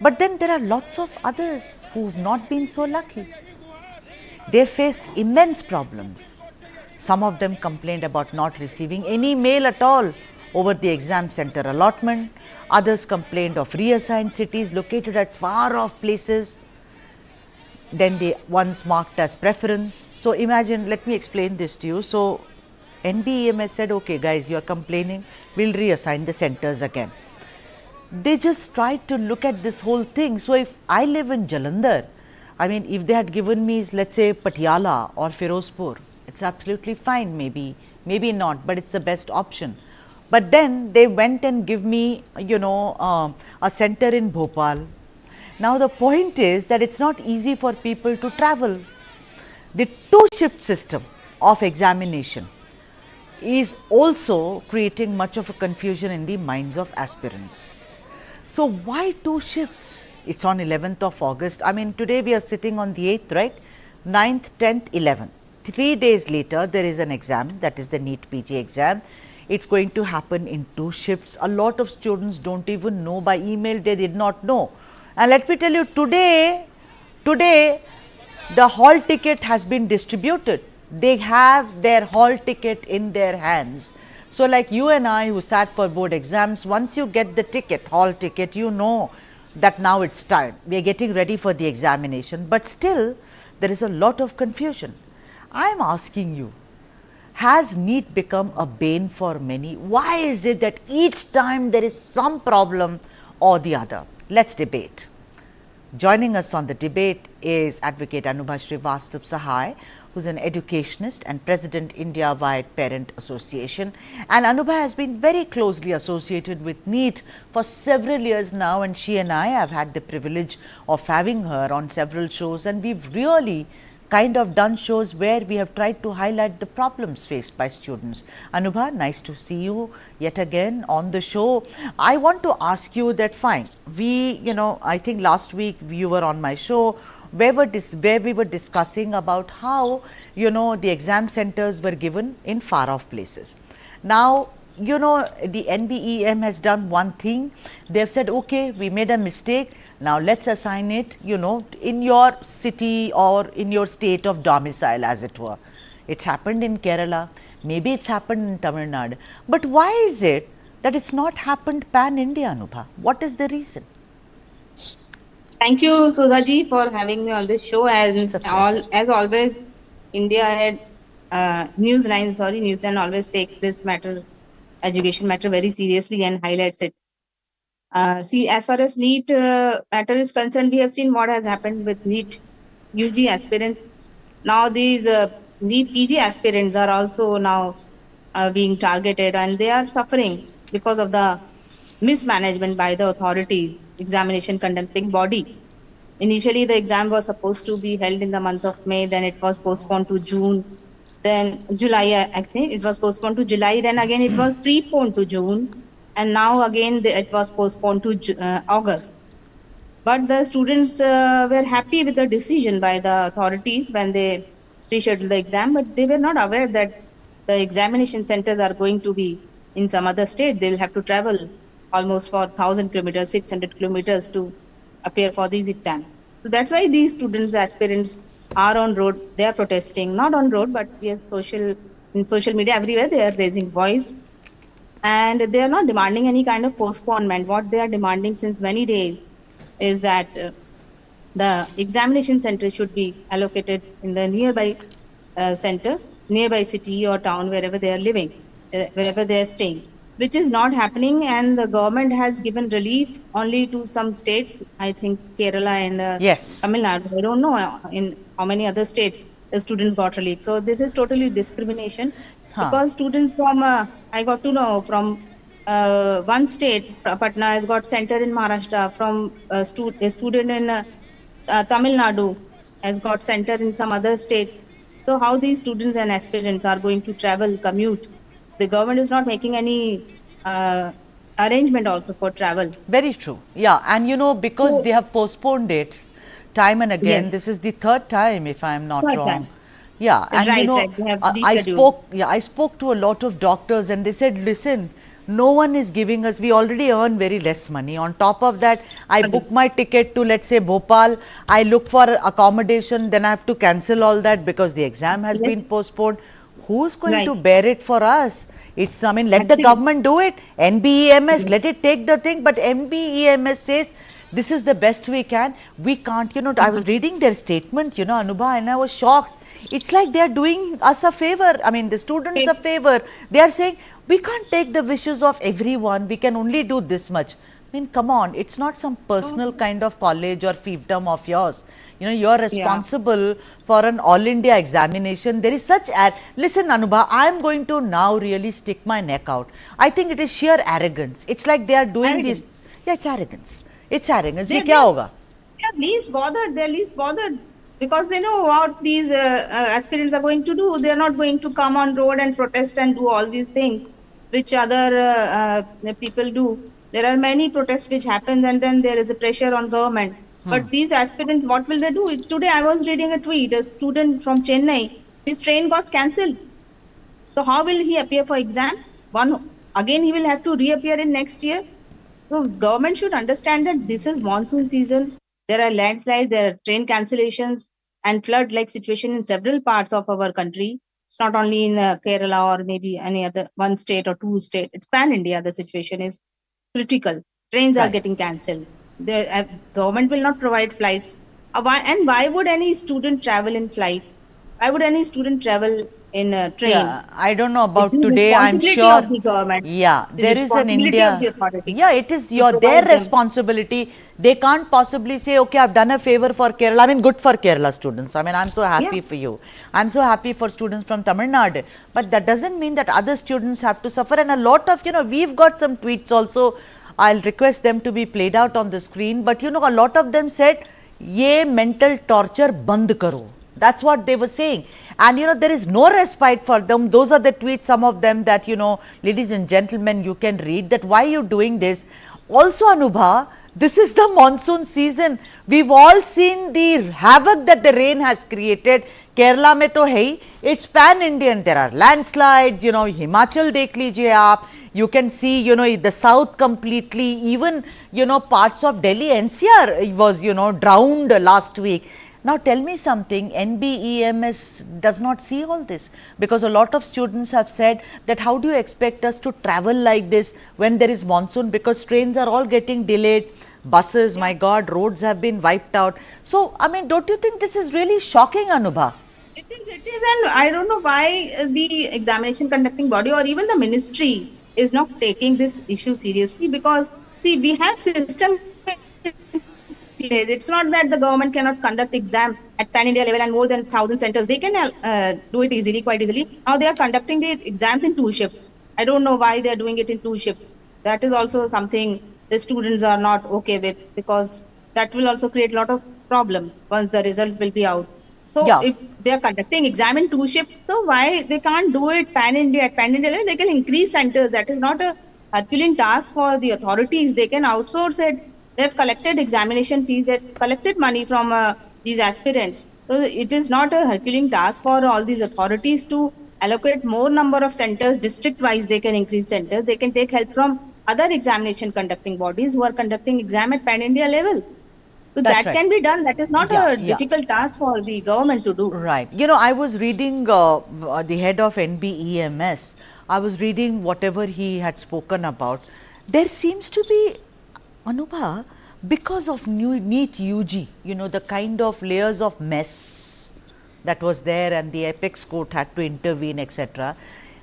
But then there are lots of others who've not been so lucky. They faced immense problems. Some of them complained about not receiving any mail at all over the exam center allotment. Others complained of reassigned cities located at far off places. Then they once marked as preference. So imagine, let me explain this to you. So NBEM has said, okay guys, you are complaining, we'll reassign the centers again. They just tried to look at this whole thing. So if I live in Jalandhar, I mean, if they had given me, let's say, Patiala or Firozpur, it's absolutely fine, maybe not, but it's the best option. But then they went and give me, a center in Bhopal. Now the point is that it's not easy for people to travel. The two-shift system of examination is also creating much of a confusion in the minds of aspirants. So why two shifts? It's on 11th of August. I mean, today we are sitting on the 8th, right? 9th, 10th, 11th. 3 days later, there is an exam, that is the NEET-PG exam. It's going to happen in two shifts. A lot of students don't even know. By email, they did not know. And let me tell you, today the hall ticket has been distributed. They have their hall ticket in their hands. So like you and I who sat for board exams, once you get the ticket, hall ticket, you know that now it's time. We are getting ready for the examination, but still there is a lot of confusion. I am asking you, has NEET become a bane for many? Why is it that each time there is some problem or the other? Let's debate. Joining us on the debate is Advocate Anubha Srivastava Sahai, who is an educationist and President India-wide Parent Association. And Anubha has been very closely associated with NEET for several years now, and she and I have had the privilege of having her on several shows, and we've really kind of done shows where we have tried to highlight the problems faced by students. Anubha, nice to see you yet again on the show. I want to ask you that fine, I think last week you were on my show where we were discussing about how, the exam centers were given in far off places. Now, the NBEM has done one thing. They have said, okay, we made a mistake. Now, let's assign it, in your city or in your state of domicile, as it were. It's happened in Kerala, maybe it's happened in Tamil Nadu. But why is it that it's not happened pan-India, Anubha? What is the reason? Thank you, Sudhaji, for having me on this show. As always, India had Newsline always takes this matter, education matter, very seriously and highlights it. See, as far as NEET matter is concerned, we have seen what has happened with NEET UG aspirants. Now these NEET-PG aspirants are also now being targeted, and they are suffering because of the mismanagement by the authorities, examination conducting body. Initially, the exam was supposed to be held in the month of May, then it was postponed to June, then July, I think it was postponed to July, then again it was preponed to June, and now again it was postponed to August. But the students were happy with the decision by the authorities when they rescheduled the exam, but they were not aware that the examination centers are going to be in some other state. They'll have to travel almost for 1,000 kilometers, 600 kilometers to appear for these exams. So that's why these students, aspirants are on road. They are protesting, not on road, but in social media, everywhere they are raising voice. And they are not demanding any kind of postponement. What they are demanding since many days is that the examination center should be allocated in the nearby center, nearby city or town, wherever they are living, wherever they are staying, which is not happening. And the government has given relief only to some states, I think Kerala and yes, Tamil Nadu. I don't know in how many other states the students got relief. So this is totally discrimination, because students from, I got to know from one state, Patna, has got center in Maharashtra, from a student in Tamil Nadu has got center in some other state. So how these students and aspirants are going to travel, commute? The government is not making any arrangement also for travel. Very true. Yeah, and because they have postponed it time and again, Yes. this is the third time, if I am not Third wrong. time. Yeah, and Right, right. They have I rescheduled. spoke to a lot of doctors, and they said, listen, No one is giving us, we already earn very less money. On top of that, I book my ticket to, let's say, Bhopal, I look for accommodation, then I have to cancel all that because the exam has been postponed. Who's going to bear it for us? It's, I mean, let the government do it. NBEMS, let it take the thing, but NBEMS says, this is the best we can. We can't, you know, I was reading their statement, you know, Anubha, and I was shocked. It's like they are doing us a favor. I mean, the students a favor. They are saying, we can't take the wishes of everyone. We can only do this much. I mean, come on. It's not some personal kind of college or fiefdom of yours. You know, you are responsible for an all India examination. There is such, listen, Anubha, I am going to now really stick my neck out. I think it is sheer arrogance. It's like they are doing this. Yeah, it's arrogance. It's arrogance. Ye kya hoga? They are least bothered. They are least bothered because they know what these aspirants are going to do. They are not going to come on road and protest and do all these things which other people do. There are many protests which happen, and then there is a pressure on government. But these aspirants, what will they do? Today I was reading a tweet, a student from Chennai, his train got cancelled. So how will he appear for exam? Again he will have to reappear in next year. So government should understand that this is monsoon season. There are landslides, there are train cancellations and flood-like situation in several parts of our country. It's not only in Kerala or maybe any other one state or two states. It's pan-India. The situation is critical. Trains are getting cancelled. The government will not provide flights. Why would any student travel in flight? Why would any student travel in a train? Yeah, I don't know about today. I'm sure. Of the government. Yeah, there is an India. Yeah, it is their responsibility. They can't possibly say, okay, I've done a favor for Kerala. I mean, good for Kerala students. I mean, I'm so happy for you. I'm so happy for students from Tamil Nadu. But that doesn't mean that other students have to suffer. And a lot of, you know, we've got some tweets also. I'll request them to be played out on the screen. But, you know, a lot of them said, ye mental torture band karo. That's what they were saying. And, you know, there is no respite for them. Those are the tweets, some of them that, you know, ladies and gentlemen, you can read that why are you doing this. Also, Anubha, this is the monsoon season. We've all seen the havoc that the rain has created. Kerala mein to hai, it's pan-Indian. There are landslides, you know, Himachal dekh lijiye aap. You can see, you know, the south completely, even, you know, parts of Delhi NCR was, you know, drowned last week. Now tell me something, NBEMS does not see all this, because a lot of students have said that how do you expect us to travel like this when there is monsoon, because trains are all getting delayed, buses, my God, roads have been wiped out. So, I mean, don't you think this is really shocking, Anubha? It is, and I don't know why the examination conducting body or even the ministry is not taking this issue seriously, because see, we have system. It's not that the government cannot conduct exam at pan-India level and more than 1,000 centers. They can do it easily, quite easily. Now they are conducting the exams in 2 shifts. I don't know why they are doing it in 2 shifts. That is also something the students are not okay with, because that will also create a lot of problem once the result will be out. So if they are conducting exam in 2 shifts, so why they can't do it pan-India at pan-India level? They can increase centers. That is not a Herculean task for the authorities. They can outsource it. They have collected examination fees. They have collected money from these aspirants. So it is not a Herculean task for all these authorities to allocate more number of centers district-wise. They can increase centers. They can take help from other examination conducting bodies who are conducting exam at pan-India level. So that can be done. That is not a difficult task for the government to do. Right. You know, I was reading the head of NBEMS. I was reading whatever he had spoken about. There seems to be, Anubha, because of NEET-PG, you know, the kind of layers of mess that was there and the apex court had to intervene, etc.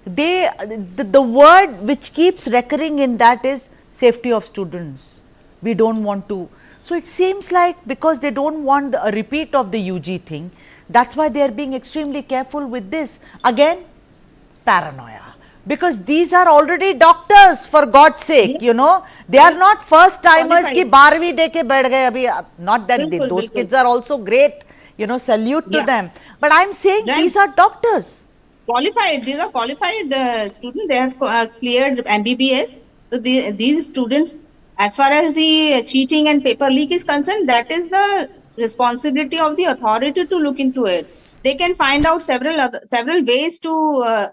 The word which keeps recurring in that is safety of students. We don't want to. So it seems like because they don't want a repeat of the UG thing, that's why they are being extremely careful with this. Again, paranoia. Because these are already doctors, for God's sake, you know. They are not first timers ki 12वीं deke baith gaye abhi. Not that those kids are also great, you know, salute to them. But I am saying these are doctors. Qualified, these are qualified students. They have cleared MBBS. So these students, as far as the cheating and paper leak is concerned, that is the responsibility of the authority to look into it. They can find out several ways to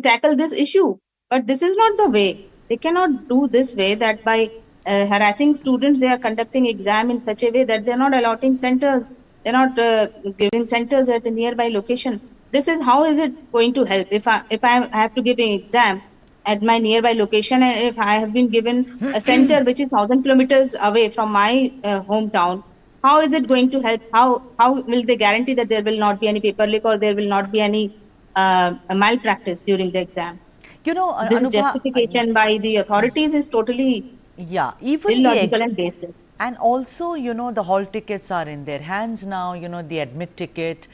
tackle this issue, but this is not the way. They cannot do this way, that by harassing students, they are conducting exam in such a way that they are not allotting centers. They're not giving centers at a nearby location. This is how is it going to help? If I have to give an exam at my nearby location, and if I have been given a center which is 1,000 kilometers away from my hometown, how is it going to help? How will they guarantee that there will not be any paper leak or there will not be any malpractice during the exam? You know, This Anubha, justification by the authorities is totally yeah, even illogical and baseless. and also, you know, the hall tickets are in their hands now, you know, the admit ticket,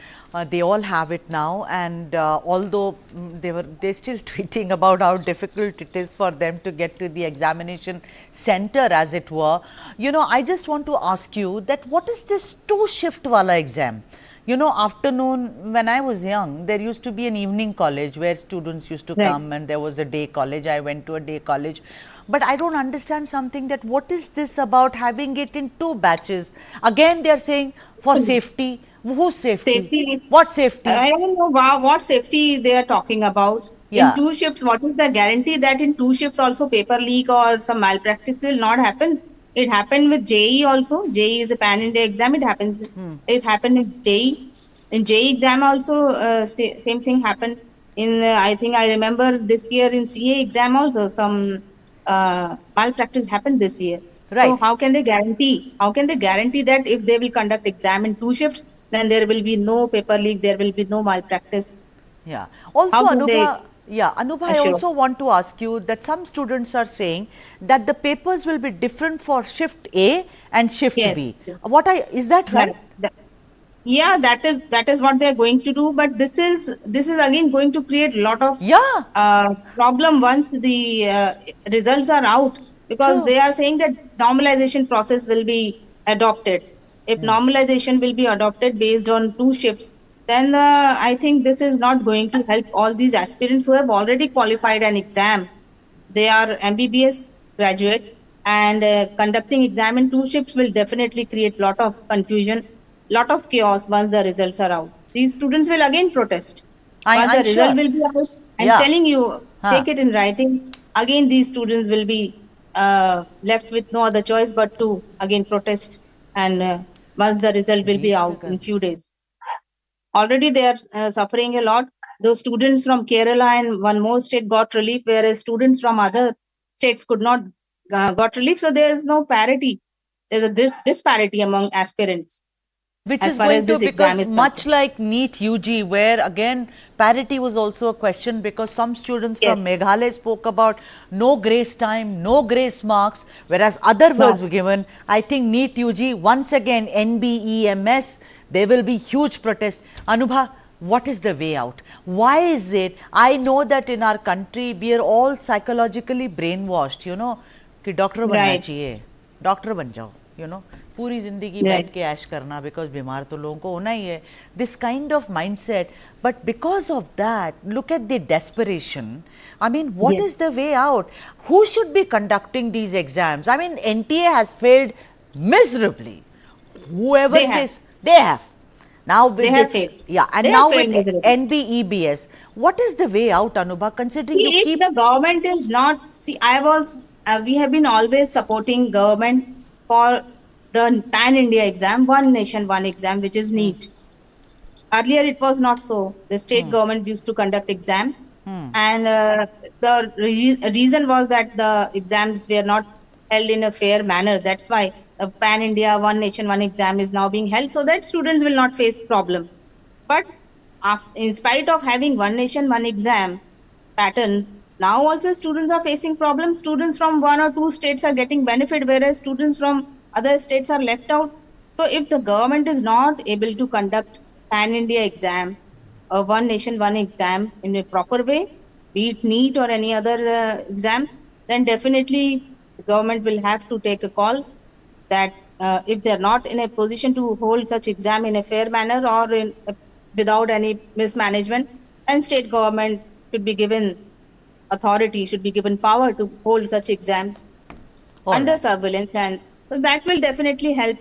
they all have it now. And although they're still tweeting about how difficult it is for them to get to the examination center, as it were. You know, I just want to ask you that what is this 2-shift wala exam? You know, afternoon, when I was young, there used to be an evening college where students used to come, and there was a day college. I went to a day college. But I don't understand something, that what is this about having it in 2 batches? Again, they are saying for safety. Whose safety? Safety. What safety? I don't know what safety they are talking about. Yeah. In 2 shifts, what is the guarantee that in 2 shifts also paper leak or some malpractice will not happen? It happened with JEE also. JEE is a pan-India exam. It happens. It happened in JEE. In JEE exam also, same thing happened. In I think I remember this year in CA exam also some malpractice happened this year. Right. So how can they guarantee? How can they guarantee that if they will conduct exam in 2 shifts, then there will be no paper leak, there will be no malpractice? Yeah. Also, How can Anubha, I assure? also want to ask you that some students are saying that the papers will be different for shift A and shift Yes. B. Is that right? Yeah, that is what they are going to do. But this is again going to create a lot of problem once the results are out, because True. they are saying that normalization process will be adopted. If normalization will be adopted based on 2 shifts, then I think this is not going to help all these aspirants who have already qualified an exam. They are MBBS graduate, and conducting exam in 2 shifts will definitely create lot of confusion, lot of chaos once the results are out. These students will again protest. Once the I'm result sure. will be out, I'm Yeah. telling you, take it in writing. Again, these students will be left with no other choice but to again protest. And once the result will be out in few days, already they are suffering a lot. Those students from Kerala and one more state got relief, whereas students from other states could not got relief. So there is no parity. There's a disparity among aspirants. Which as is far going as to, this exam because is much concerned. like NEET-UG, where again parity was also a question, because some students from Meghalaya spoke about no grace time, no grace marks, whereas other was given. I think NEET-UG, once again NBEMS, there will be huge protest. Anubha, what is the way out? Why is it? I know that in our country we are all psychologically brainwashed, you know, कि doctor बनना चाहिए, doctor बन जाओ, you know, पूरी जिंदगी बैठ के ऐश करना, because बीमार तो लोगों को होना ही है, this kind of mindset. But because of that, look at the desperation. I mean, what is the way out? Who should be conducting these exams? I mean, NTA has failed miserably. Whoever says they have. Now with this, and now with NBEBS, what is the way out, Anubha? Considering you keep the government is not. See, we have been always supporting government for the pan-India exam, one nation, one exam, which is NEET. Earlier, it was not so. The state government used to conduct exam, and the reason was that the exams were not held in a fair manner. That's why the pan-India, one nation, one exam is now being held, so that students will not face problems. But in spite of having one nation, one exam pattern, now also students are facing problems. Students from 1 or 2 states are getting benefit, whereas students from other states are left out. So if the government is not able to conduct pan-India exam, a one nation, one exam in a proper way, be it NEET or any other exam, then definitely the government will have to take a call that if they're not in a position to hold such exam in a fair manner or without any mismanagement, and state government should be given authority, should be given power to hold such exams under surveillance. And so that will definitely help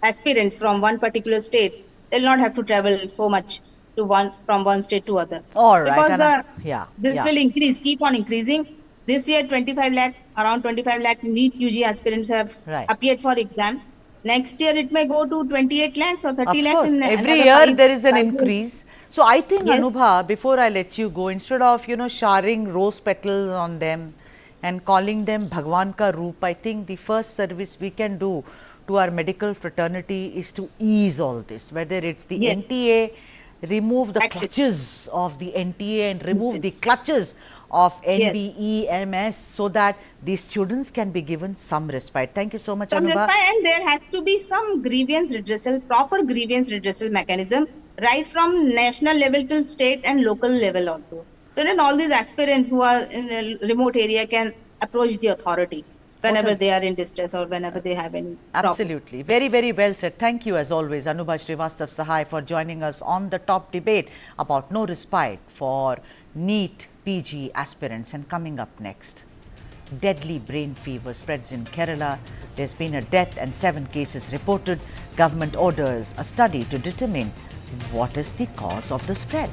aspirants from one particular state. They'll not have to travel so much to from one state to other. All right. Because this will will keep on increasing. this year 25 lakh, around 25 lakh NEET-PG aspirants have appeared for exam. Next year it may go to 28 lakhs or 30 lakhs in every another year there is an 5 increase. So I think, Yes. Anubha, before I let you go, instead of, showering rose petals on them and calling them Bhagwan ka roop, I think the first service we can do to our medical fraternity is to ease all this, whether it's the Yes. NTA, remove the clutches of the NTA and remove the clutches of NBE, MS, so that these students can be given some respite. Thank you so much, Some Anubha. respite, and there has to be some grievance redressal, proper grievance redressal mechanism, right from national level till state and local level also. So then all these aspirants who are in a remote area can approach the authority whenever they are in distress or whenever they have any problem. Absolutely. Very, very well said. Thank you as always, Anubha Srivastav Sahai, for joining us on the top debate about no respite for NEET-PG aspirants. And coming up next, deadly brain fever spreads in Kerala. There's been a death and 7 cases reported. Government orders a study to determine what is the cause of the spread.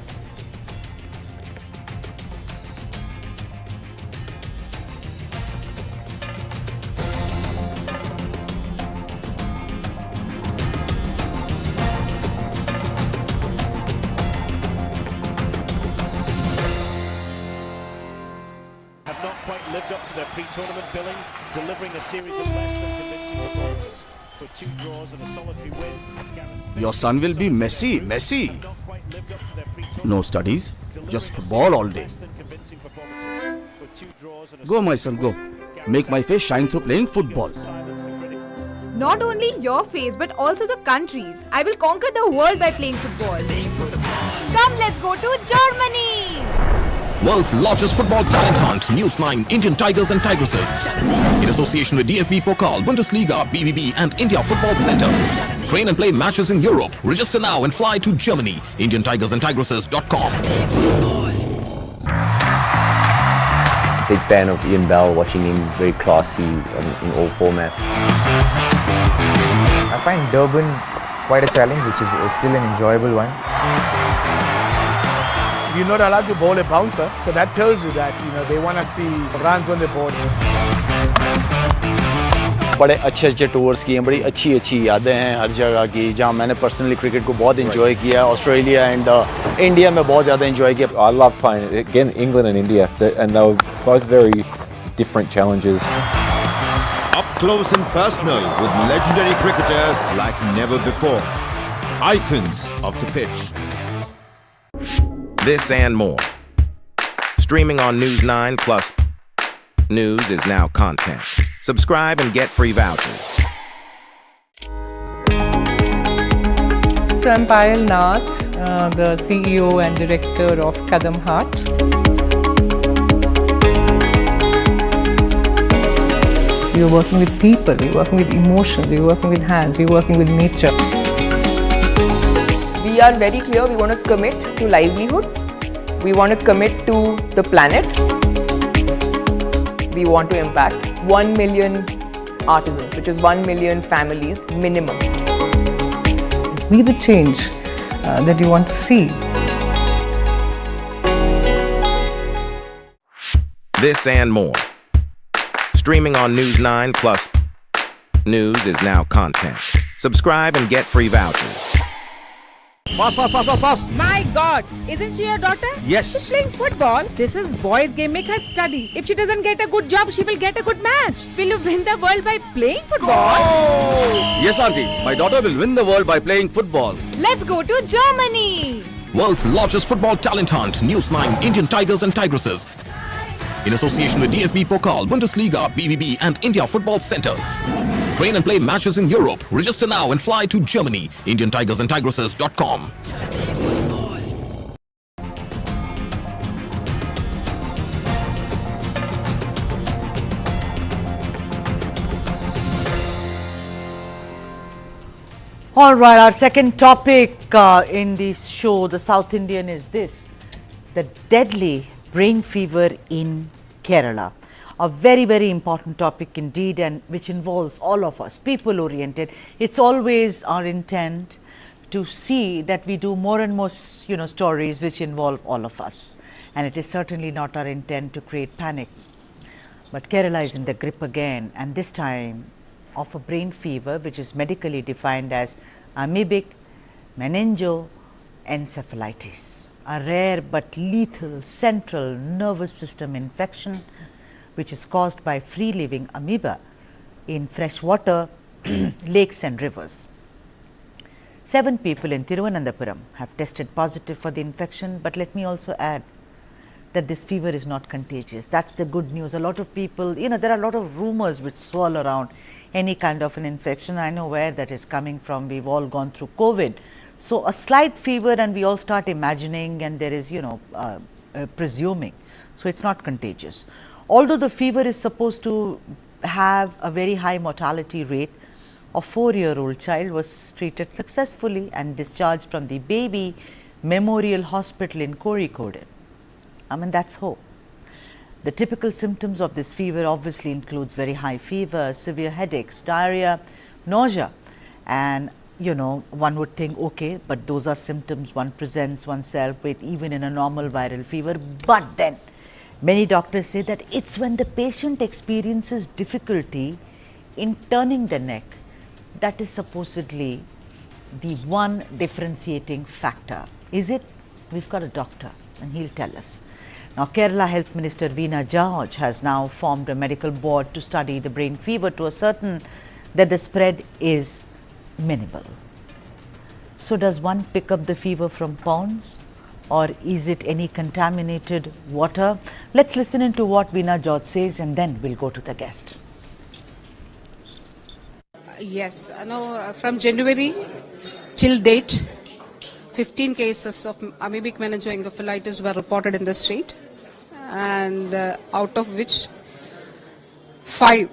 Have not quite lived up to their pre-tournament billing, delivering a series of less than convincing performances. For 2 draws and a solitary win. Your son will be Messi. No studies, just football all day. Go, my son, go. Make my face shine through playing football. Not only your face, but also the country's. I will conquer the world by playing football. Come, let's go to Germany! World's largest football talent hunt, News 9 Indian Tigers and Tigresses. In association with DFB Pokal, Bundesliga, BVB and India Football Center. Train and play matches in Europe. Register now and fly to Germany. IndianTigersandTigresses.com. Big fan of Ian Bell, watching him very classy in all formats. I find Durban quite a challenge, which is still an enjoyable one. You're not allowed to bowl a bouncer, so that tells you that they want to see runs on the board. बड़े अच्छे tours किए हैं, बड़ी अच्छी यादें हैं हर जगह की, जहाँ मैंने पर्सनली क्रिकेट को बहुत एंजॉय किया है. ऑस्ट्रेलिया एंड इंडिया में बहुत ज़्यादा एंजॉय किया. I love playing again England and India, and they were both very different challenges. Up close and personal with legendary cricketers like never before. Icons of the pitch. This and more. Streaming on News 9 Plus. News is now content. Subscribe and get free vouchers. So I'm Payal Nath, the CEO and director of Kadam Heart. We're working with people, we're working with emotions, we're working with hands, we're working with nature. We are very clear, we want to commit to livelihoods, we want to commit to the planet, we want to impact 1 million artisans, which is 1 million families minimum. Be the change that you want to see. This and more. Streaming on News 9 Plus. News is now content. Subscribe and get free vouchers. Fast. My God! Isn't she your daughter? Yes. She's playing football. This is boys' game. Make her study. If she doesn't get a good job, she will get a good match. Will you win the world by playing football? Yes, auntie. My daughter will win the world by playing football. Let's go to Germany! World's largest football talent hunt, News 9 Indian Tigers and Tigresses. In association with DFB Pokal, Bundesliga, BVB and India Football Center. Train and play matches in Europe. Register now and fly to Germany. IndianTigersandTigresses.com. All right, our second topic in this show, the South Indian, is this: the deadly brain fever in Kerala. A very, very important topic indeed, and which involves all of us, people oriented. It's always our intent to see that we do more and more, stories which involve all of us. And it is certainly not our intent to create panic. But Kerala is in the grip again, and this time of a brain fever which is medically defined as amoebic meningoencephalitis, a rare but lethal central nervous system infection which is caused by free living amoeba in freshwater lakes and rivers. 7 people in Thiruvananthapuram have tested positive for the infection, but let me also add that this fever is not contagious. That's the good news. A lot of people, there are a lot of rumors which swirl around any kind of an infection. I know where that is coming from. We've all gone through COVID. So a slight fever and we all start imagining, and there is, presuming. So it's not contagious. Although the fever is supposed to have a very high mortality rate, a 4-year-old child was treated successfully and discharged from the Baby Memorial Hospital in Kozhikode. That's hope. The typical symptoms of this fever obviously includes very high fever, severe headaches, diarrhea, nausea, and one would think, okay, but those are symptoms one presents oneself with even in a normal viral fever. But then many doctors say that it's when the patient experiences difficulty in turning the neck that is supposedly the one differentiating factor. Is it? We've got a doctor and he'll tell us. Now, Kerala Health Minister Veena George has now formed a medical board to study the brain fever to ascertain that the spread is minimal. So, does one pick up the fever from ponds, or is it any contaminated water? Let's listen into what Veena George says and then we'll go to the guest. Yes, from January till date, 15 cases of amoebic meningoencephalitis were reported in the state, and out of which 5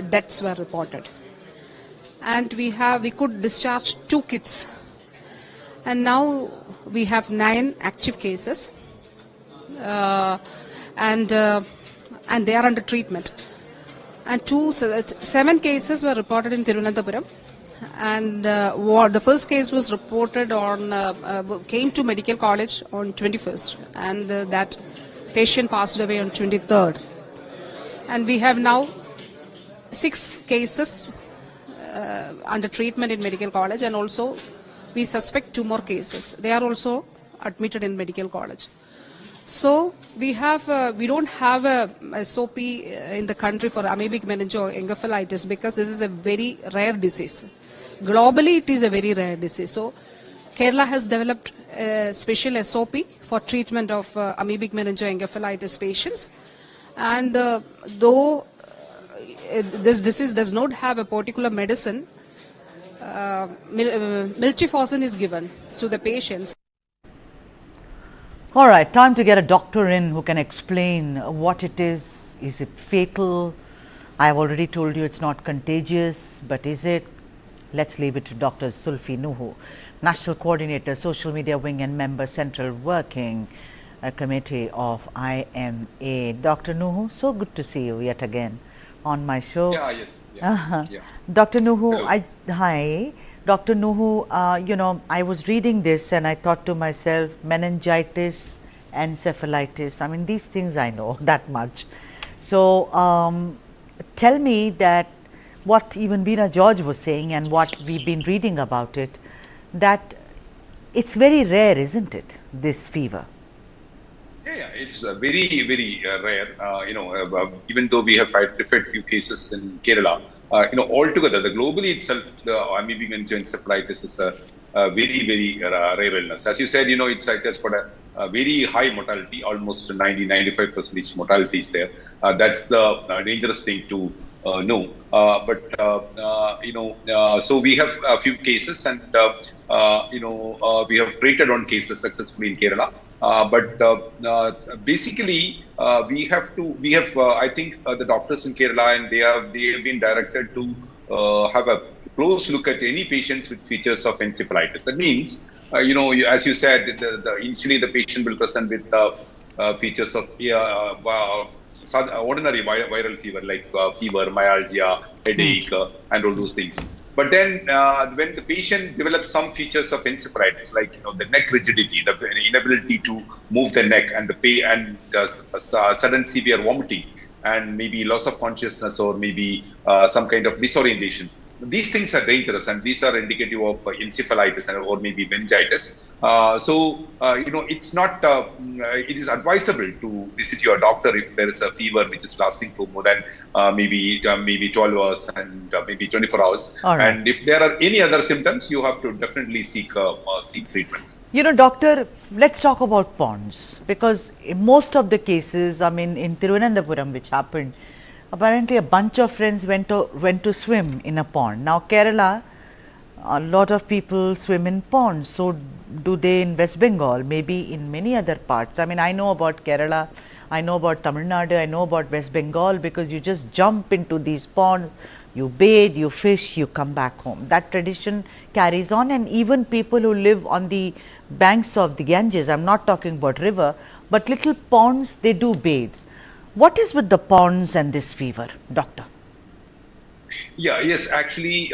deaths were reported. And we could discharge 2 kids, and now we have 9 active cases, and they are under treatment. And 7 cases were reported in Thiruvananthapuram, and the first case was reported came to medical college on 21st, and that patient passed away on 23rd. And we have now 6 cases under treatment in medical college, and also we suspect 2 more cases. They are also admitted in medical college. So we don't have a SOP in the country for amoebic meningoencephalitis because this is a very rare disease. Globally, it is a very rare disease. So Kerala has developed a special SOP for treatment of amoebic meningoencephalitis patients. And though this disease does not have a particular medicine, miltefosine is given to the patients. All right, time to get a doctor in who can explain what it is. Is it fatal? I have already told you it's not contagious, but is it? Let's leave it to Dr. Sulfi Nuhu, National Coordinator, Social Media Wing and Member, Central Working Committee of IMA. Dr. Nuhu, so good to see you yet again on my show. Yeah, yes. Yeah, yeah. Dr. Nuhu, hi. Dr. Nuhu, I was reading this and I thought to myself, meningitis, encephalitis, these things I know that much. So, tell me that what even Veena George was saying and what we've been reading about it, that it's very rare, isn't it, this fever? Yeah, it's very, very rare. Even though we have identified few cases in Kerala, altogether, globally itself, the amoebic meningoencephalitis is a very, very rare illness. As you said, it has got a very high mortality, almost 90-95% mortality is there. That's the dangerous thing to know. So we have a few cases, and we have treated on cases successfully in Kerala. Basically, I think the doctors in Kerala, and they have been directed to have a close look at any patients with features of encephalitis. That means, as you said, initially the patient will present with features of ordinary viral fever, like fever, myalgia, headache, and all those things. But then when the patient develops some features of encephalitis, like the neck rigidity, the inability to move the neck, and the pain, and sudden severe vomiting, and maybe loss of consciousness or maybe some kind of disorientation. These things are dangerous, and these are indicative of encephalitis or maybe meningitis. It's not. It is advisable to visit your doctor if there is a fever which is lasting for more than maybe 12 hours and maybe 24 hours. Right. And if there are any other symptoms, you have to definitely seek treatment. Doctor, let's talk about ponds, because in most of the cases, I mean, in Thiruvananthapuram, which happened, apparently a bunch of friends went to swim in a pond. Now, Kerala, a lot of people swim in ponds. So, do they in West Bengal? Maybe in many other parts. I mean, I know about Kerala, I know about Tamil Nadu, I know about West Bengal, because you just jump into these ponds, you bathe, you fish, you come back home. That tradition carries on, and even people who live on the banks of the Ganges, I am not talking about river, but little ponds, they do bathe. What is with the ponds and this fever, doctor? Yes, actually,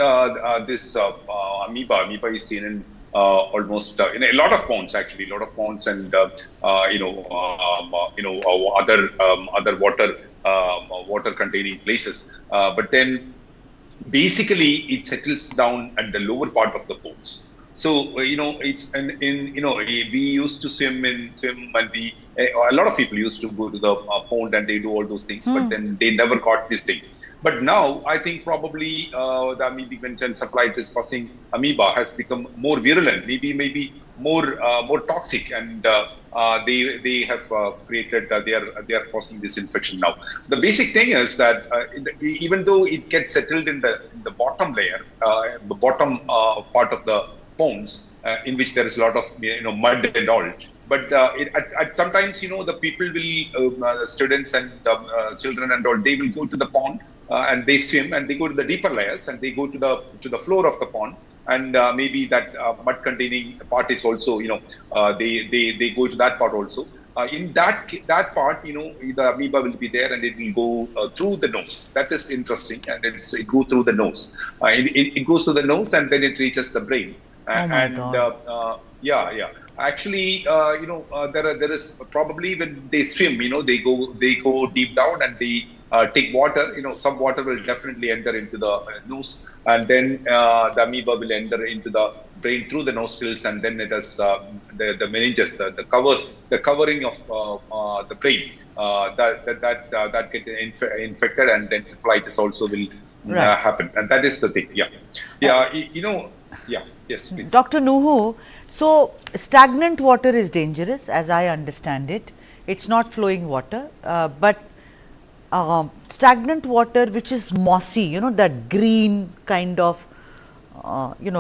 this amoeba is seen in almost in a lot of ponds, actually, a lot of ponds and other water containing places. But then basically it settles down at the lower part of the ponds. So it's we used to swim and a lot of people used to go to the pond and they do all those things, but then they never caught this thing. But now I think probably the amoebic meningoencephalitis causing amoeba has become more virulent, maybe more toxic, and they have created they are causing this infection now. The basic thing is that even though it gets settled in the bottom layer, the bottom part of the ponds, in which there is a lot of mud and all, but at sometimes the people will students and children and all, they will go to the pond and they swim and they go to the deeper layers and they go to the floor of the pond, and maybe that mud containing part is also they go to that part also. In that part, the amoeba will be there and it will go through the nose. That is interesting, and it goes through the nose. It goes to the nose and then it reaches the brain. Actually, there is probably when they swim, they go deep down and they take water. Some water will definitely enter into the nose, and then the amoeba will enter into the brain through the nostrils, and then it has the meninges, the covering of the brain that get infected, and then encephalitis also will happen, and that is the thing. Yes, please. Dr. Nuhu, so stagnant water is dangerous, as I understand it. It's not flowing water, but stagnant water which is mossy, that green kind of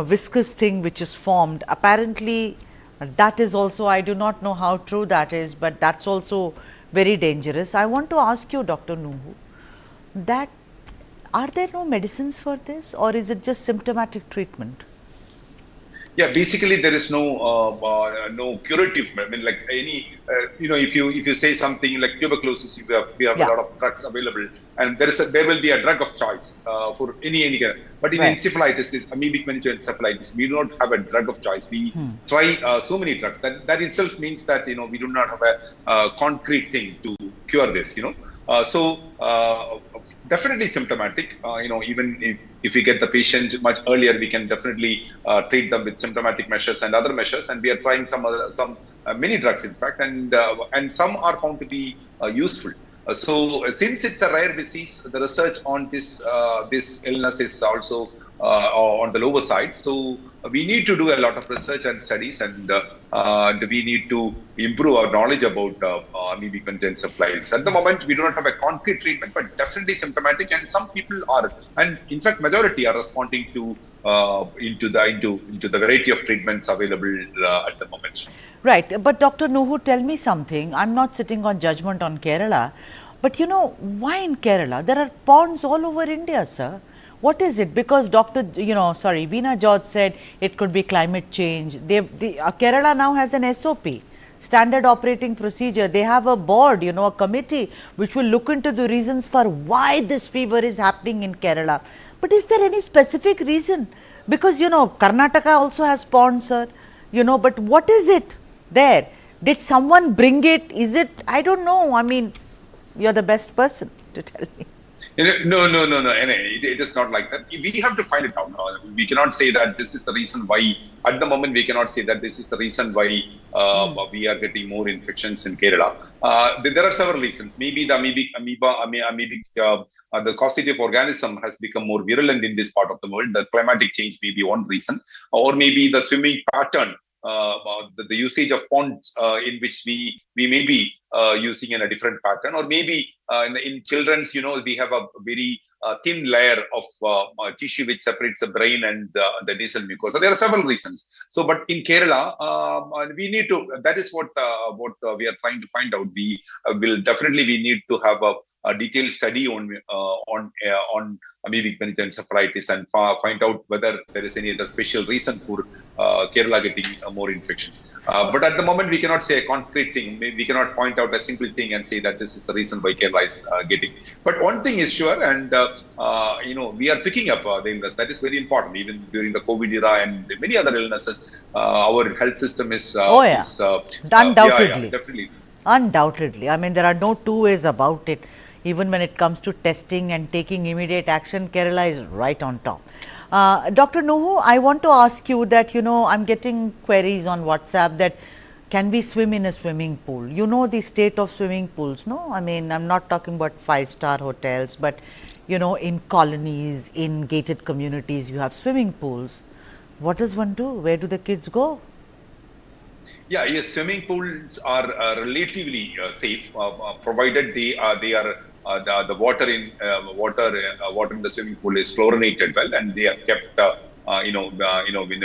viscous thing which is formed, apparently that is also, I do not know how true that is, but that's also very dangerous. I want to ask you, Dr. Nuhu, that are there no medicines for this, or is it just symptomatic treatment? Yeah, basically there is no curative. I mean, like any if you say something like tuberculosis, we have a lot of drugs available, and there will be a drug of choice for any kind. But in encephalitis, this amoebic meningoencephalitis, we do not have a drug of choice. We try so many drugs. That itself means that we do not have a concrete thing to cure this. Definitely symptomatic. Even if we get the patient much earlier, we can definitely treat them with symptomatic measures and other measures. And we are trying many drugs, in fact, and some are found to be useful. So since it's a rare disease, the research on this illness is also on the lower side. So we need to do a lot of research and studies, and we need to improve our knowledge about amoebic meningoencephalitis. At the moment, we do not have a concrete treatment, but definitely symptomatic, and some people are, and in fact, majority are responding to into the variety of treatments available at the moment. Right, but Dr. Nuhu, tell me something. I'm not sitting on judgment on Kerala, but why in Kerala? There are ponds all over India, sir. What is it? Because Veena George said it could be climate change. Kerala now has an SOP, standard operating procedure. They have a board, a committee which will look into the reasons for why this fever is happening in Kerala. But is there any specific reason? Because Karnataka also has ponds, sir. But what is it there? Did someone bring it? Is it? I don't know. I mean, you're the best person. to tell me. No. It is not like that. We have to find it out. We cannot say that this is the reason why. At the moment, we cannot say that this is the reason why we are getting more infections in Kerala. There are several reasons. Maybe the the causative organism has become more virulent in this part of the world. The climatic change may be one reason, or maybe the swimming pattern. The usage of ponds in which we may be using in a different pattern, or maybe in children's, we have a very thin layer of tissue which separates the brain and the nasal mucosa. There are several reasons. So, but in Kerala, we need to. That is what we are trying to find out. We need to have a detailed study on amoebic meningoencephalitis and find out whether there is any other special reason for Kerala getting more infection. But at the moment, we cannot say a concrete thing. We cannot point out a single thing and say that this is the reason why Kerala is getting. But one thing is sure, and we are picking up the illness. That is very important. Even during the COVID era and many other illnesses, our health system is undoubtedly. Definitely. Undoubtedly. I mean, there are no two ways about it. Even when it comes to testing and taking immediate action, Kerala is right on top. Dr. Nuhu, I want to ask you that, I'm getting queries on WhatsApp that can we swim in a swimming pool? You know the state of swimming pools, no? I mean, I'm not talking about 5-star hotels, but, in colonies, in gated communities, you have swimming pools. What does one do? Where do the kids go? Yes, swimming pools are relatively safe, provided they are the water in the swimming pool is chlorinated well, and they are kept in a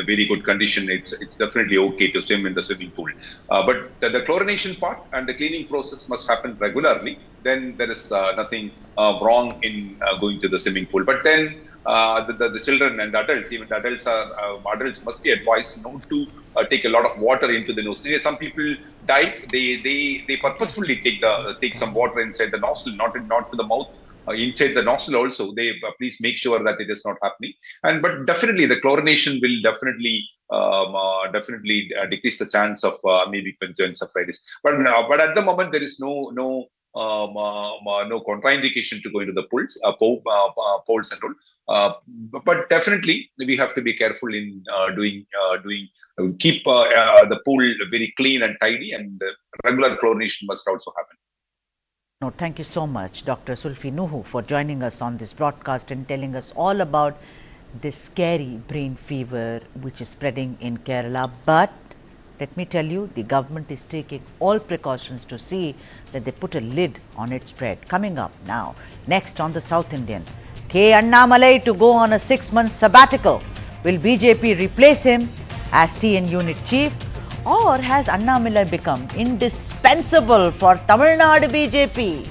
very good condition. It's definitely okay to swim in the swimming pool. But the chlorination part and the cleaning process must happen regularly. Then there is nothing wrong in going to the swimming pool. But then the children and adults, even the adults must be advised not to take a lot of water into the nose. Some people dive; they purposefully take some water inside the nostril, not to the mouth. Inside the nostril also, they please make sure that it is not happening. But definitely, the chlorination will definitely decrease the chance of amoebic meningoencephalitis. But at the moment, there is no contraindication to go into the pools and all. But definitely we have to be careful in keep the pool very clean and tidy, and regular chlorination must also happen. No, thank you so much, Dr. Sulfi Nuhu, for joining us on this broadcast and telling us all about this scary brain fever which is spreading in Kerala. But let me tell you, the government is taking all precautions to see that they put a lid on its spread. Coming up now, next on the South Indian, Annamalai to go on a 6-month sabbatical. Will BJP replace him as TN unit chief, or has Annamalai become indispensable for Tamil Nadu BJP?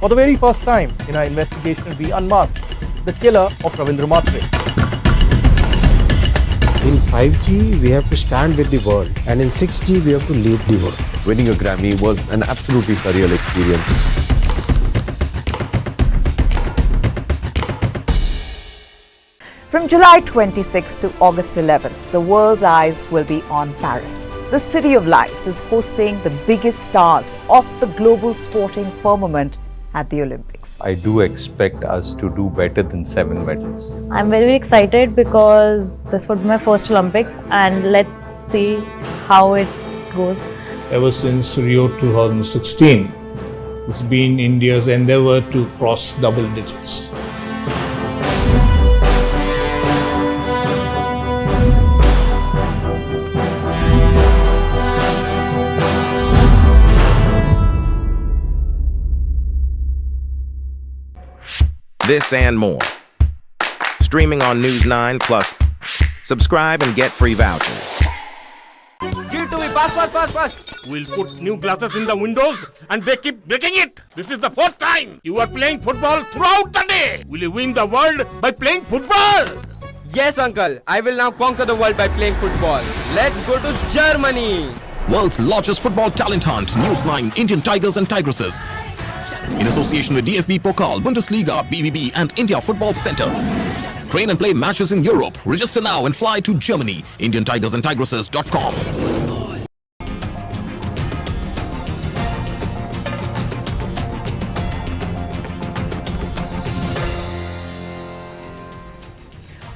For the very first time in our investigation, we unmasked the killer of Ravindra Matre. In 5G, we have to stand with the world, and in 6G, we have to lead the world. Winning a Grammy was an absolutely surreal experience. From July 26 to August 11, the world's eyes will be on Paris. The City of Lights is hosting the biggest stars of the global sporting firmament at the Olympics. I do expect us to do better than 7 medals. I'm very excited because this would be my first Olympics, and let's see how it goes. Ever since Rio 2016, It's been India's endeavor to cross double digits. This and more. Streaming on News 9 Plus. Subscribe and get free vouchers. Give it to me, pass. We'll put new glasses in the windows and they keep breaking it. This is the fourth time you are playing football throughout the day. Will you win the world by playing football? Yes, uncle. I will now conquer the world by playing football. Let's go to Germany. World's largest football talent hunt, News 9 Indian Tigers and Tigresses. In association with DFB Pokal, Bundesliga, BVB and India Football Center. Train and play matches in Europe. Register now and fly to Germany. IndianTigersandTigresses.com.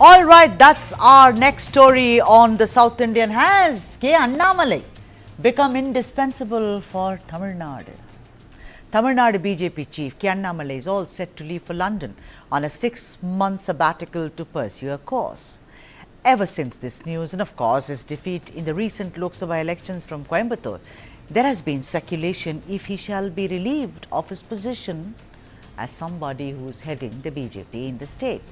All right, that's our next story on the South Indian. Has K. Annamalai become indispensable for Tamil Nadu? Tamil Nadu BJP chief K. Annamalai is all set to leave for London on a 6-month sabbatical to pursue a course. Ever since this news and of course his defeat in the recent Lok Sabha elections from Coimbatore, there has been speculation if he shall be relieved of his position as somebody who is heading the BJP in the state.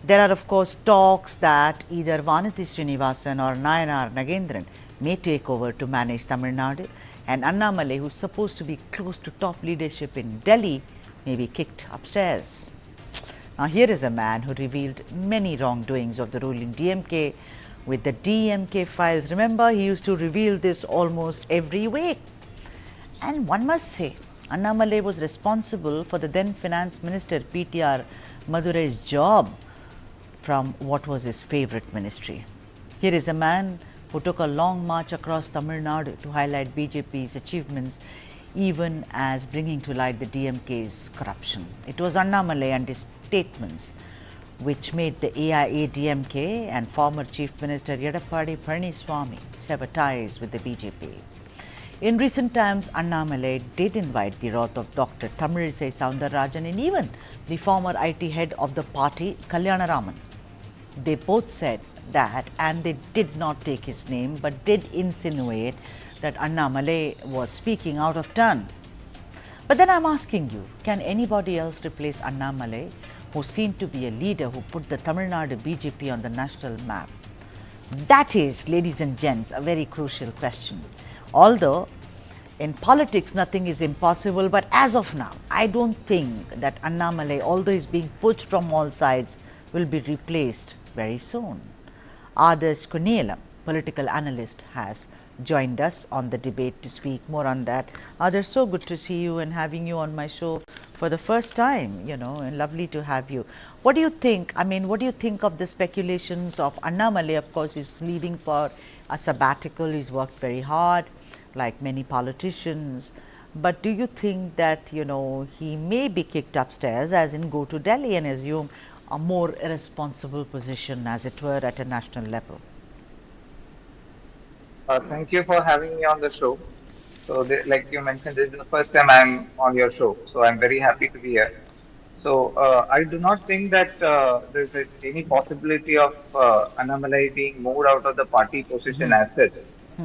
There are of course talks that either Vanati Srinivasan or Nayanar Nagendran may take over to manage Tamil Nadu, and Annamalai, who is supposed to be close to top leadership in Delhi, may be kicked upstairs. Now here is a man who revealed many wrongdoings of the ruling DMK with the DMK files. Remember, he used to reveal this almost every week. And one must say, Annamalai was responsible for the then Finance Minister PTR Madurai's job from what was his favourite ministry. Here is a man who took a long march across Tamil Nadu to highlight BJP's achievements, even as bringing to light the DMK's corruption. It was Annamalai and his statements which made the AIADMK and former Chief Minister Edappadi Palaniswamy sever ties with the BJP. In recent times, Annamalai did invite the wrath of Dr. Tamilisai Soundararajan and even the former IT head of the party, Kalyanaraman. They both said that, and they did not take his name, but did insinuate that Annamalai was speaking out of turn. But then I'm asking you, can anybody else replace Annamalai, who seemed to be a leader who put the Tamil Nadu BJP on the national map? That is, ladies and gents, a very crucial question. Although in politics nothing is impossible, but as of now, I don't think that Annamalai, although he's being pushed from all sides, will be replaced very soon. Adarsh Kunielam, political analyst, has joined us on the debate to speak more on that. Adarsh, so good to see you and having you on my show for the first time, and lovely to have you. What do you think? I mean, what do you think of the speculations of Annamalai? Of course, he's leaving for a sabbatical. He's worked very hard, like many politicians. But do you think that, he may be kicked upstairs, as in go to Delhi and assume a more irresponsible position, as it were, at a national level? Thank you for having me on the show. So, like you mentioned, this is the first time I'm on your show. So, I'm very happy to be here. So, I do not think that there's any possibility of Annamalai being moved out of the party position as such.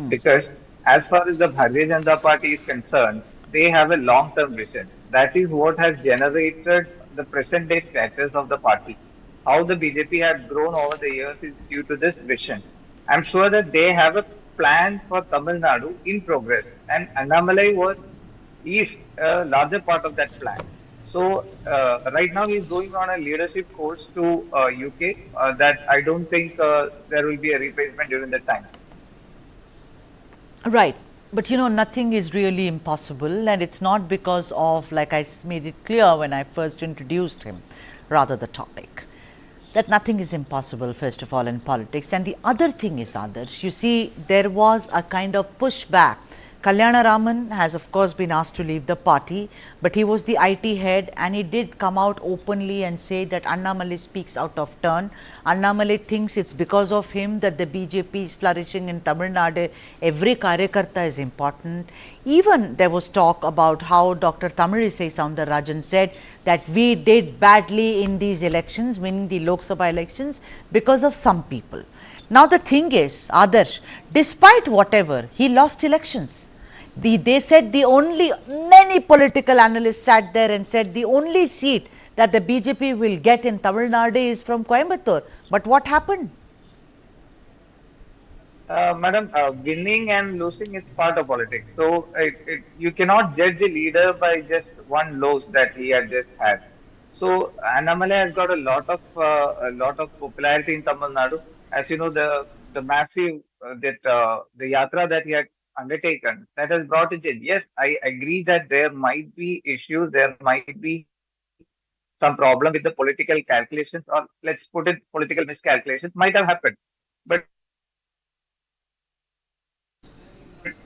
Because as far as the Bharatiya Janata Party is concerned, they have a long-term vision. That is what has generated the present day status of the party. How the BJP had grown over the years is due to this vision. I'm sure that they have a plan for Tamil Nadu in progress, and Annamalai is a larger part of that plan. So right now he's going on a leadership course to UK that I don't think there will be a replacement during that time. Right. But nothing is really impossible, and it's not because of, like I made it clear when I first introduced him, rather the topic, that nothing is impossible, first of all, in politics. And the other thing is, others, you see, there was a kind of pushback Kalyanaraman has of course been asked to leave the party, but he was the IT head and he did come out openly and say that Annamalai speaks out of turn. Annamalai thinks it's because of him that the BJP is flourishing in Tamil Nadu. Every Karyakarta is important. Even there was talk about how Dr. Tamilisai Soundararajan said that we did badly in these elections, meaning the Lok Sabha elections, because of some people. Now the thing is, Adarsh, despite whatever, he lost elections. They said many political analysts sat there and said the only seat that the BJP will get in Tamil Nadu is from Coimbatore. But what happened? Madam, winning and losing is part of politics. So you cannot judge a leader by just one loss that he had just had. So Annamalai has got a lot of popularity in Tamil Nadu. As you know, the massive the yatra that he had undertaken, that has brought a change. Yes, I agree that there might be issues, there might be some problem with the political calculations, or let's put it, political miscalculations might have happened. But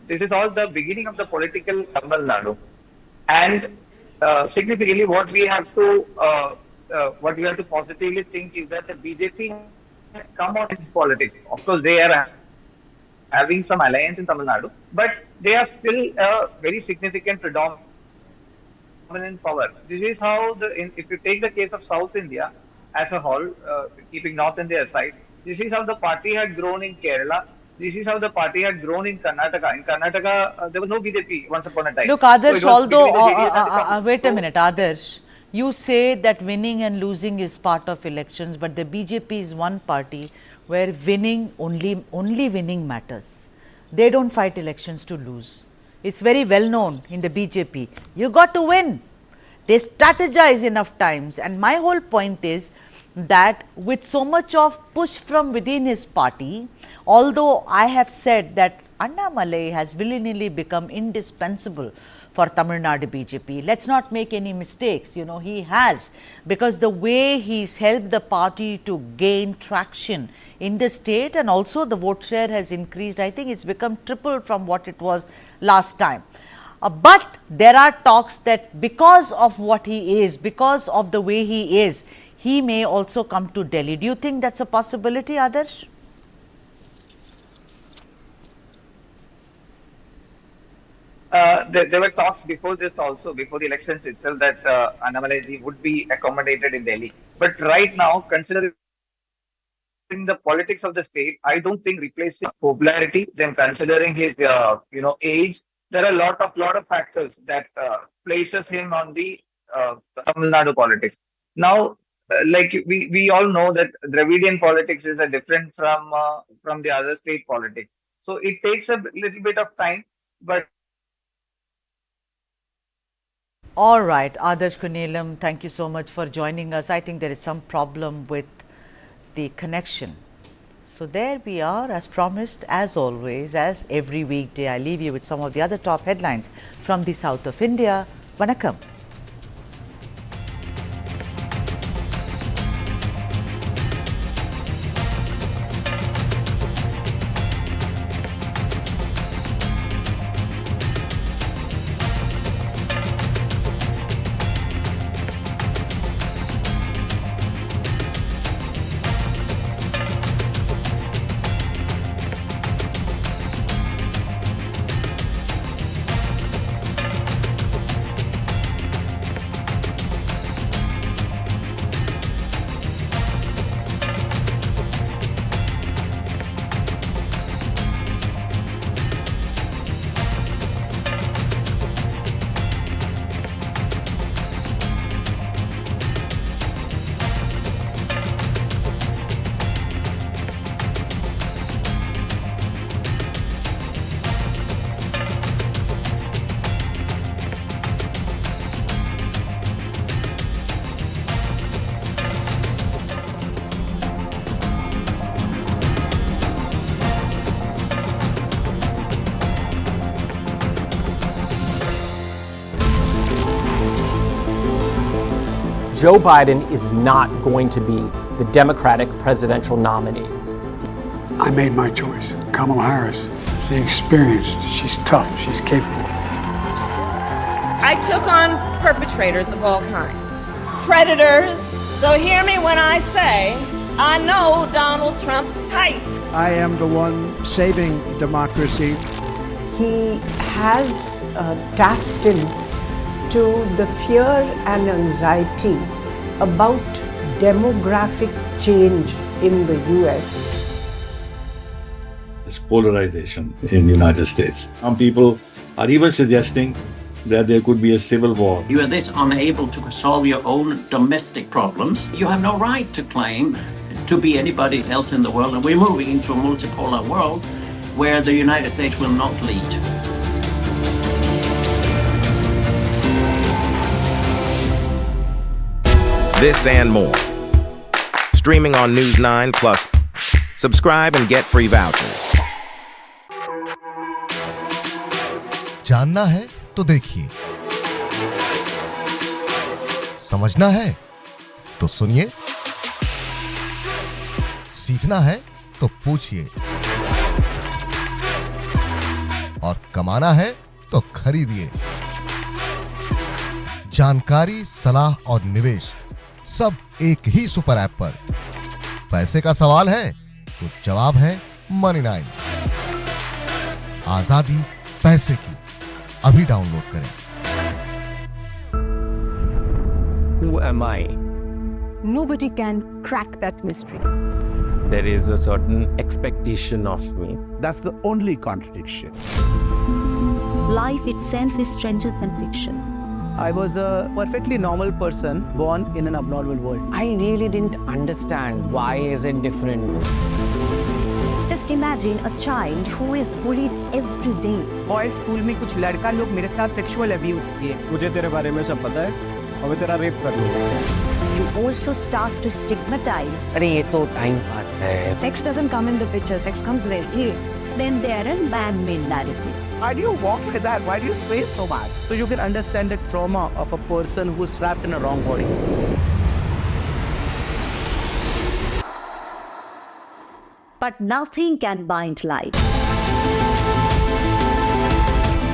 this is all the beginning of the political Tamil Nadu. And significantly, what we have to positively think is that the BJP has come out in politics. Of course, they are having some alliance in Tamil Nadu, but they are still a very significant predominant power. This is how if you take the case of South India as a whole, keeping North India aside, this is how the party had grown in Kerala. This is how the party had grown in Karnataka. In Karnataka, there was no BJP once upon a time. Look, Adarsh, wait a minute, Adarsh. You say that winning and losing is part of elections, but the BJP is one party where only winning matters. They don't fight elections to lose. It's very well known in the BJP. You got to win. They strategize enough times, and my whole point is that with so much of push from within his party, although I have said that Annamalai has willy-nilly become indispensable for Tamil Nadu BJP. Let's not make any mistakes, he has, because the way he's helped the party to gain traction in the state, and also the vote share has increased. I think it's become triple from what it was last time. But there are talks that because of what he is, because of the way he is, he may also come to Delhi. Do you think that's a possibility, Adarsh? There were talks before this also, before the elections itself, that Annamalai ji would be accommodated in Delhi. But right now, considering the politics of the state, I don't think replacing popularity, then considering his age, there are a lot of factors that places him on the Tamil Nadu politics. Now, like we all know that Dravidian politics is different from the other state politics. So it takes a little bit of time, but. All right, Adarsh Kunelam, thank you so much for joining us. I think there is some problem with the connection. So there we are, as promised, as always, as every weekday, I leave you with some of the other top headlines from the south of India. Vanakkam. Joe Biden is not going to be the Democratic presidential nominee. I made my choice. Kamala Harris She's experienced, she's tough, she's capable. I took on perpetrators of all kinds, predators. So hear me when I say, I know Donald Trump's type. I am the one saving democracy. He has tapped into the fear and anxiety about demographic change in the US. This polarization in the United States. Some people are even suggesting that there could be a civil war. You are this unable to solve your own domestic problems. You have no right to claim to be anybody else in the world, and we're moving into a multipolar world where the United States will not lead. This and more. Streaming on News 9 Plus. Subscribe and get free vouchers. जानना है तो देखिए, समझना है तो सुनिए, सीखना है तो पूछिए, और कमाना है तो खरीदिए। जानकारी, सलाह और निवेश सब एक ही सुपर ऐप पर। पैसे का सवाल है तो जवाब है मनी 9। आजादी पैसे की, अभी डाउनलोड करें। Who am I? Nobody can crack that mystery. There is a certain expectation of me. That's the only contradiction. Life itself is stranger than fiction. I was a perfectly normal person born in an abnormal world. I really didn't understand why is it different. Just imagine a child who is bullied every day. Boys school में कुछ लड़का लोग मेरे साथ sexual abuse किए। मुझे तेरे बारे में सब पता है और मैं तेरा रेप कर लूँगा। You also start to stigmatize. अरे ये तो टाइम पास है. Sex doesn't come in the picture. Sex comes very late. Then there are man-made narratives. Why do you walk like that? Why do you sway so much? So you can understand the trauma of a person who's trapped in a wrong body. But nothing can bind light.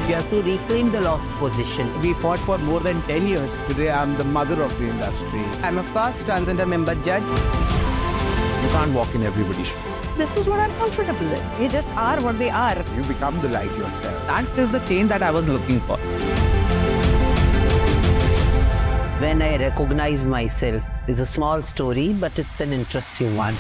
We have to reclaim the lost position. We fought for more than 10 years. Today I'm the mother of the industry. I'm a first transgender member judge. You can't walk in everybody's shoes. This is what I'm comfortable with. We just are what we are. You become the light yourself. That is the change that I was looking for. When I recognize myself, it's a small story, but it's an interesting one.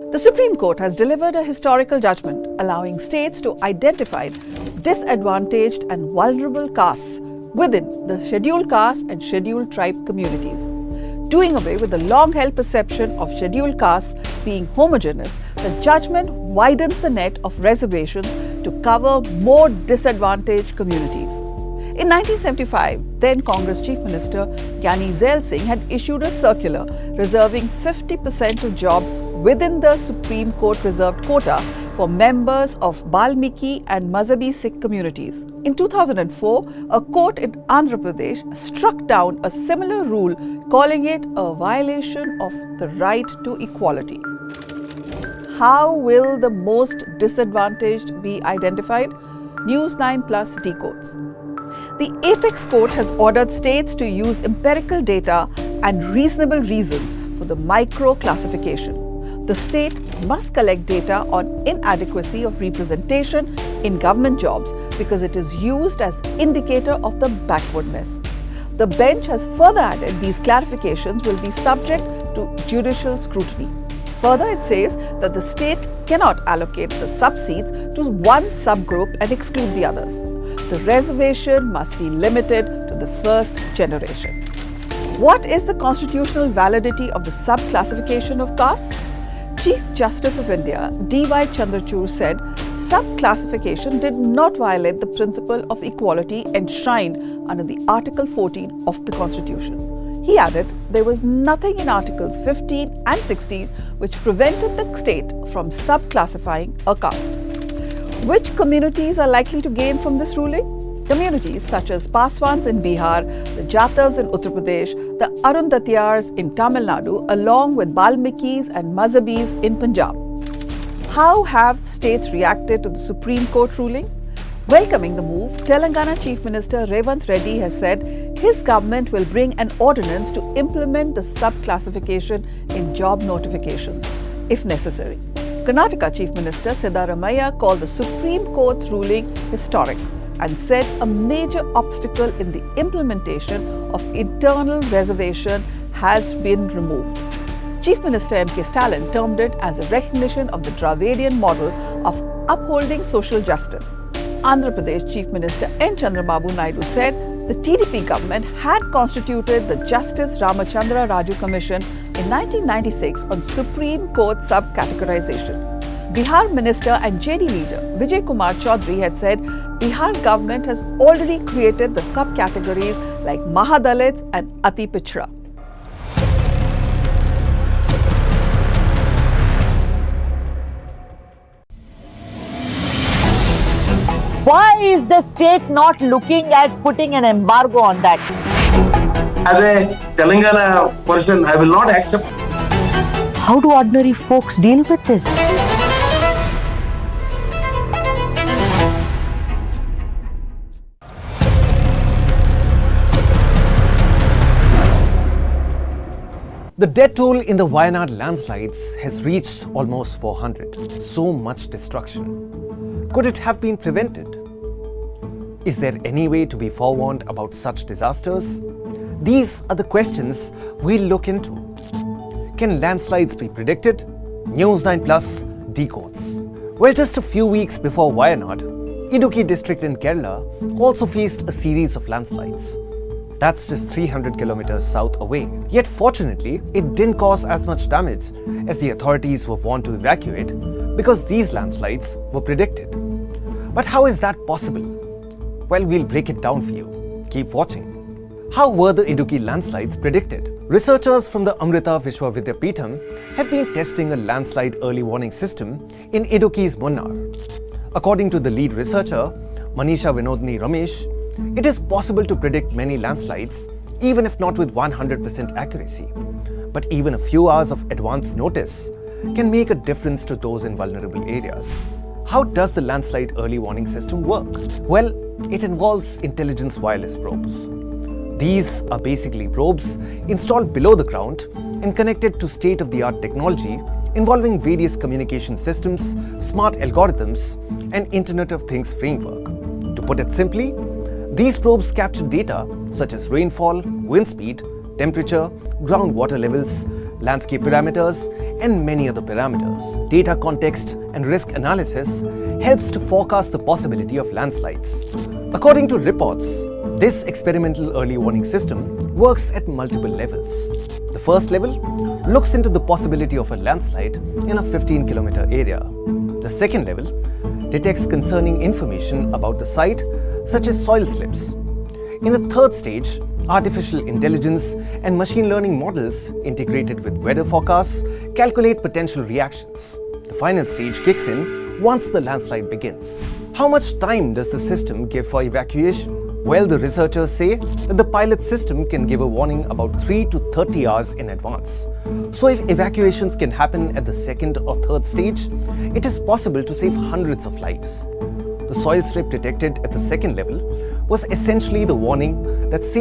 The Supreme Court has delivered a historical judgment allowing states to identify disadvantaged and vulnerable castes within the scheduled caste and scheduled tribe communities. Doing away with the long-held perception of scheduled castes being homogeneous, the judgment widens the net of reservations to cover more disadvantaged communities. In 1975, then Congress Chief Minister Gyani Zail Singh had issued a circular reserving 50% of jobs within the Supreme Court reserved quota for members of Balmiki and Mazhabi Sikh communities. In 2004, a court in Andhra Pradesh struck down a similar rule, calling it a violation of the right to equality. How will the most disadvantaged be identified? News 9 Plus decodes. The Apex Court has ordered states to use empirical data and reasonable reasons for the micro-classification. The state must collect data on inadequacy of representation in government jobs because it is used as indicator of the backwardness. The bench has further added these clarifications will be subject to judicial scrutiny. Further, it says that the state cannot allocate the sub-seats to one subgroup and exclude the others. The reservation must be limited to the first generation. What is the constitutional validity of the sub-classification of castes? Chief Justice of India, D.Y. Chandrachud said, sub-classification did not violate the principle of equality enshrined under the Article 14 of the Constitution. He added, there was nothing in Articles 15 and 16 which prevented the state from sub-classifying a caste. Which communities are likely to gain from this ruling? Communities such as Paswans in Bihar, the Jatavs in Uttar Pradesh, the Arundatiyars in Tamil Nadu, along with Balmikis and Mazhabis in Punjab. How have states reacted to the Supreme Court ruling? Welcoming the move, Telangana Chief Minister Revant Reddy has said his government will bring an ordinance to implement the sub-classification in job notifications, if necessary. Karnataka Chief Minister Siddaramaiah called the Supreme Court's ruling historic and said a major obstacle in the implementation of internal reservation has been removed. Chief Minister M.K. Stalin termed it as a recognition of the Dravidian model of upholding social justice. Andhra Pradesh Chief Minister N. Chandrababu Naidu said the TDP government had constituted the Justice Ramachandra Raju Commission in 1996 on Supreme Court sub-categorization. Bihar Minister and JD leader Vijay Kumar Chaudhary had said Bihar government has already created the subcategories like Mahadalits and Ati Pichra. Why is the state not looking at putting an embargo on that? As a Telangana person, I will not accept. How do ordinary folks deal with this? The death toll in the Wayanad landslides has reached almost 400. So much destruction. Could it have been prevented? Is there any way to be forewarned about such disasters? These are the questions we'll look into. Can landslides be predicted? News 9 Plus decodes. Well, just a few weeks before Wayanad, Idukki district in Kerala also faced a series of landslides. That's just 300 kilometers south away. Yet fortunately, it didn't cause as much damage as the authorities were warned to evacuate because these landslides were predicted. But how is that possible? Well, we'll break it down for you. Keep watching. How were the Idukki landslides predicted? Researchers from the Amrita Vishwa Vidyapeetham have been testing a landslide early warning system in Idukki's Munnar. According to the lead researcher, Manisha Vinodni Ramesh, it is possible to predict many landslides, even if not with 100% accuracy. But even a few hours of advance notice can make a difference to those in vulnerable areas. How does the landslide early warning system work? Well, it involves intelligence wireless probes. These are basically probes installed below the ground and connected to state-of-the-art technology involving various communication systems, smart algorithms, and Internet of Things framework. To put it simply, these probes capture data such as rainfall, wind speed, temperature, groundwater levels, landscape parameters, and many other parameters. Data context and risk analysis helps to forecast the possibility of landslides. According to reports, this experimental early warning system works at multiple levels. The first level looks into the possibility of a landslide in a 15-kilometer area. The second level detects concerning information about the site, such as soil slips. In the third stage, artificial intelligence and machine learning models integrated with weather forecasts calculate potential reactions. The final stage kicks in once the landslide begins. How much time does the system give for evacuation? Well, the researchers say that the pilot system can give a warning about 3 to 30 hours in advance. So if evacuations can happen at the second or third stage, it is possible to save hundreds of lives. The soil slip detected at the second level was essentially the warning that saved